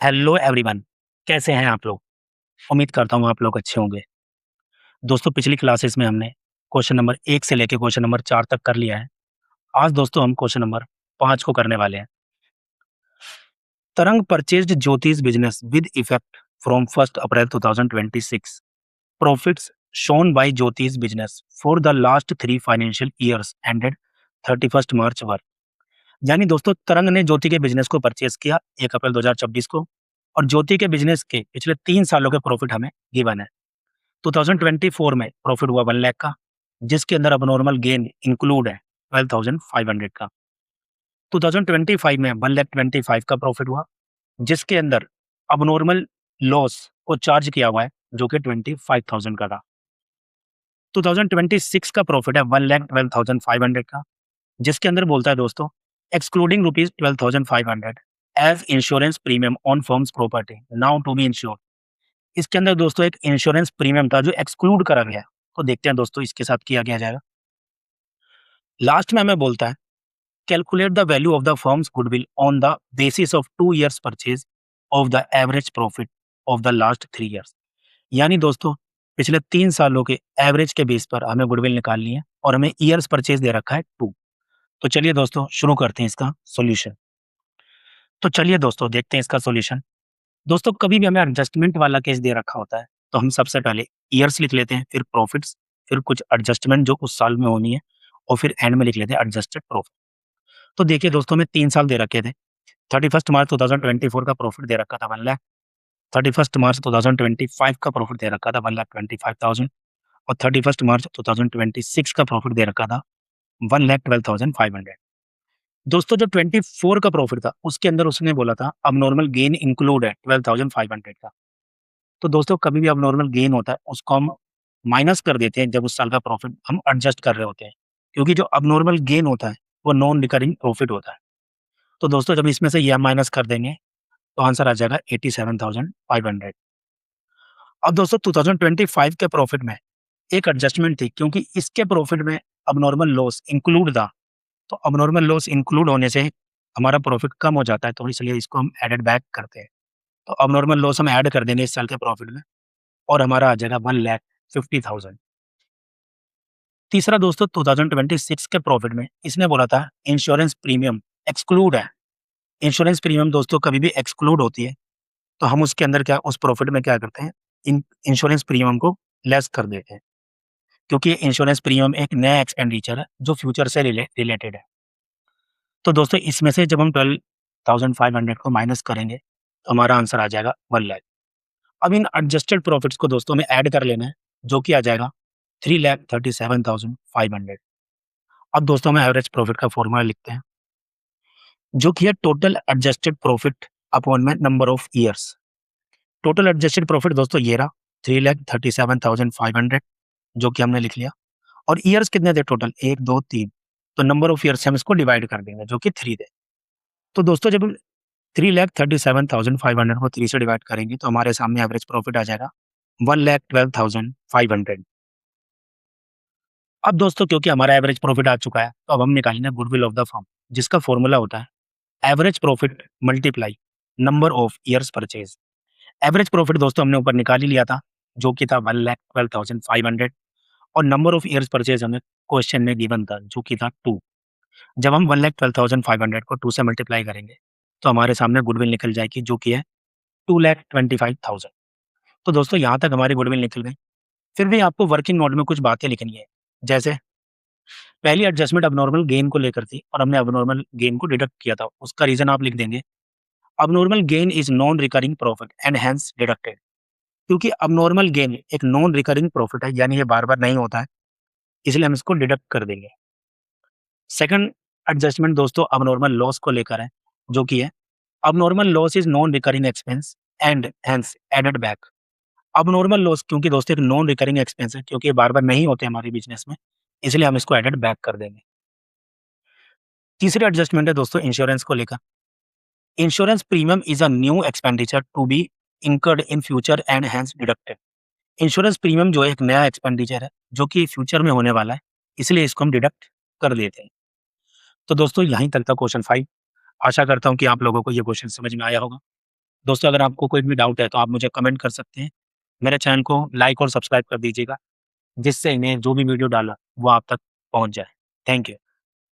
Hello everyone, कैसे हैं आप लोग? उम्मीद करता हूँ आप लोग अच्छे होंगे। दोस्तों पिछली क्लासेस में हमने क्वेश्चन नंबर 1 से लेके क्वेश्चन नंबर 4 तक कर लिया है। आज दोस्तों हम क्वेश्चन नंबर 5 को करने वाले हैं। Tarang purchased Jyotish business with effect from 1st April 2026। Profits shown by Jyotish business for the last 3 financial years ended 31st March were. यानी दोस्तों तरंग ने ज्योति के बिज़नेस को परचेज़ किया 1 अप्रैल 2026 को और ज्योति के बिज़नेस के पिछले 3 सालों के प्रॉफिट हमें गिवन है। 2024 में प्रॉफिट हुआ 1 लाख का, जिसके अंदर अबनॉर्मल गेन इंक्लूड है 12,500 का। 2025 में 1,25,000 का प्रॉफिट हुआ, जिसके अंदर अबनॉर्मल लॉस को चार्ज किया हुआ है, जो कि 25,000 का था। 2026 का प्रॉफिट है 1,12,500 का, जिसके अंदर बोलता है दोस्तों excluding rupees 12,500 as insurance premium on firms property now to be insured. इसके अंदर दोस्तों एक इंश्योरेंस प्रीमियम था जो एक्सक्लूड करा गया। तो देखते हैं दोस्तों इसके साथ किया क्या जाएगा। लास्ट में हमें बोलता है calculate the value of the firms goodwill on the basis of 2 years purchase of the average profit of the last 3 years. यानी दोस्तों पिछले 3 सालों के एवरेज के बेस पर हमें गुडविल निकालनी है और हमें ईयर्स परचेज दे रखा है 2। तो चलिए दोस्तों शुरू करते हैं इसका सॉल्यूशन। तो चलिए दोस्तों देखते हैं इसका सॉल्यूशन। दोस्तों कभी भी हमें एडजस्टमेंट वाला केस दे रखा होता है तो हम सबसे पहले ईयर्स लिख लेते हैं, फिर प्रॉफिट्स, फिर कुछ एडजस्टमेंट जो उस साल में होनी है और फिर एंड में लिख लेते हैं एडजस्टेड प्रॉफिट। तो देखिए दोस्तों हमें 3 साल दे रखे थे। 31 मार्च 2024 का प्रॉफिट दे रखा था 1 लाख, 31 मार्च 2025 का प्रॉफिट दे रखा था 1,25,000 और 31 मार्च 2026 का प्रॉफिट दे रखा था 1,12,500। दोस्तों जो 24 का प्रॉफिट था उसके अंदर उसने बोला था अबनॉर्मल गेन इंक्लूड है 12,500 का। तो दोस्तों कभी भी अबनॉर्मल गेन होता है उसको हम माइनस कर देते हैं जब उस साल का प्रॉफिट हम एडजस्ट कर रहे होते हैं, क्योंकि जो अबनॉर्मल गेन होता है वो नॉन रिकरिंग प्रॉफिट होता है। तो दोस्तों जब इसमें से ये हम माइनस कर देंगे तो आंसर आ जाएगा 87,500। अब दोस्तों 2025 के प्रॉफिट में एक एडजस्टमेंट थी, क्योंकि इसके प्रॉफिट में अबनॉर्मल लॉस इंक्लूड था। तो अबनॉर्मल लॉस इंक्लूड होने से हमारा प्रॉफिट कम हो जाता है, तो इसलिए इसको हम एडेड बैक करते हैं। तो अबनॉर्मल लॉस हम ऐड कर देंगे इस साल के प्रॉफिट में और हमारा आ जाएगा 1,50,000। तीसरा दोस्तों 2026 के प्रॉफिट में इसने बोला था इंश्योरेंस प्रीमियम एक्सक्लूड है। इंश्योरेंस प्रीमियम दोस्तों कभी भी एक्सक्लूड होती है, तो हम उसके अंदर क्या उस प्रॉफिट में क्या करते हैं, इंश्योरेंस प्रीमियम को लेस कर देते हैं, क्योंकि इंश्योरेंस प्रीमियम एक नया एक्सपेंडिचर है जो फ्यूचर से रिलेटेड है। तो दोस्तों इसमें से जब हम 12,500 को माइनस करेंगे तो हमारा आंसर आ जाएगा 1 लाख। अब इन एडजस्टेड प्रॉफिट्स को दोस्तों हमें ऐड कर लेना है, जो कि आ जाएगा 3,37,500। अब दोस्तों हम एवरेज प्रॉफिट का फॉर्मूला लिखते हैं, जो कि है टोटल एडजस्टेड प्रॉफिट अपॉन में number of years. Total adjusted profit दोस्तों ये रहा 3,37,500, जो कि हमने लिख लिया। और ईयर्स कितने थे टोटल, 1 2 3, तो नंबर ऑफ ईयर्स से हम इसको डिवाइड कर देंगे, जो कि 3 थे। तो दोस्तों जब 3,37,500 को 3 से डिवाइड करेंगे तो हमारे सामने एवरेज प्रॉफिट आ जाएगा 1,12,500। अब दोस्तों क्योंकि हमारा एवरेज प्रॉफिट आ चुका है तो अब हम निकालेंगे गुडविल ऑफ द फर्म, जिसका फॉर्मूला होता है average profit multiply number of years purchase. Average profit दोस्तों हमने ऊपर निकाल ही लिया था, जो कि था 1,12,500 और नंबर ऑफ ईयर्स परचेज हमें क्वेश्चन में गिवन था, जो कि था 2। जब हम 1,12,500 को 2 से मल्टीप्लाई करेंगे तो हमारे सामने गुडविल निकल जाएगी, जो कि है 2,25,000। तो दोस्तों यहाँ तक हमारी गुडविल निकल गई। फिर भी आपको वर्किंग नोट में कुछ बातें लिखनी है। जैसे पहली एडजस्टमेंट अबनॉर्मल गेन को लेकर थी और हमने अबनॉर्मल गेन को डिडक्ट किया था, उसका रीजन आप लिख देंगे abnormal gain is non recurring profit and hence deducted. क्योंकि अबनॉर्मल गेन एक नॉन रिकरिंग प्रॉफिट है, यानी ये बार बार नहीं होता है, इसलिए हम इसको डिडक्ट कर देंगे। सेकंड एडजस्टमेंट दोस्तों अबनॉर्मल लॉस को लेकर है, जो कि है abnormal loss is non recurring expense and hence added back. Abnormal loss क्योंकि दोस्तों एक नॉन रिकरिंग एक्सपेंस है, क्योंकि ये बार बार नहीं होते हमारे बिजनेस में, इसलिए हम इसको एडेड बैक कर देंगे। तीसरी एडजस्टमेंट है दोस्तों इंश्योरेंस को लेकर। Insurance premium is a new expenditure to be incurred in future and hence deducted. Insurance premium जो है एक नया एक्सपेंडिचर है जो कि फ्यूचर में होने वाला है, इसलिए इसको हम डिडक्ट कर देते हैं। तो दोस्तों यहीं तक था क्वेश्चन 5। आशा करता हूँ कि आप लोगों को ये क्वेश्चन समझ में आया होगा। दोस्तों अगर आपको कोई भी डाउट है तो आप मुझे कमेंट कर सकते हैं। मेरे चैनल को लाइक और सब्सक्राइब कर दीजिएगा, जिससे इन्हें जो भी वीडियो डाला वो आप तक पहुँच जाए। Thank you.